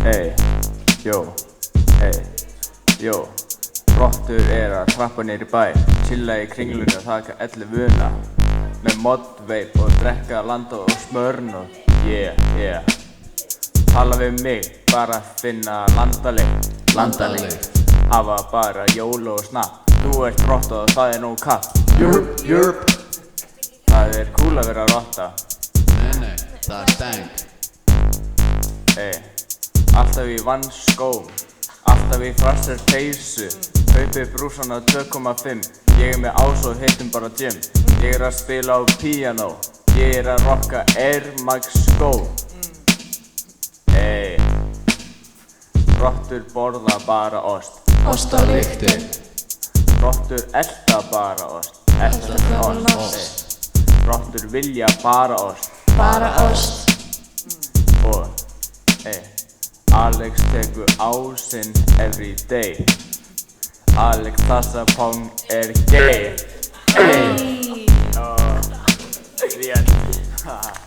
Ey, jó Rottur að trappa niður í bæ Chilla í kringlunni og taka 11 vuna Með modveip og drekka landa og smörn og yeah Tala við mig, bara finna landaleik Hafa bara jól og snapp Þú ert rotta og það nú kapp Jörp Það cool að vera rotta Nei, það steng Ey, alltaf í vannskóm Alltaf í frasser peysu Kaupi brúsan á 2,5 Ég með ás og heitum bara gym Ég að spila á píanó Ég að rocka Air Max skó Ey Rottur borða bara ost Ostalyktin Rottur elta bara ost Elta ost Rottur vilja bara ost Bara ost Og Alex tekur ásinn every day Alex Tassapong gay Hey Rétt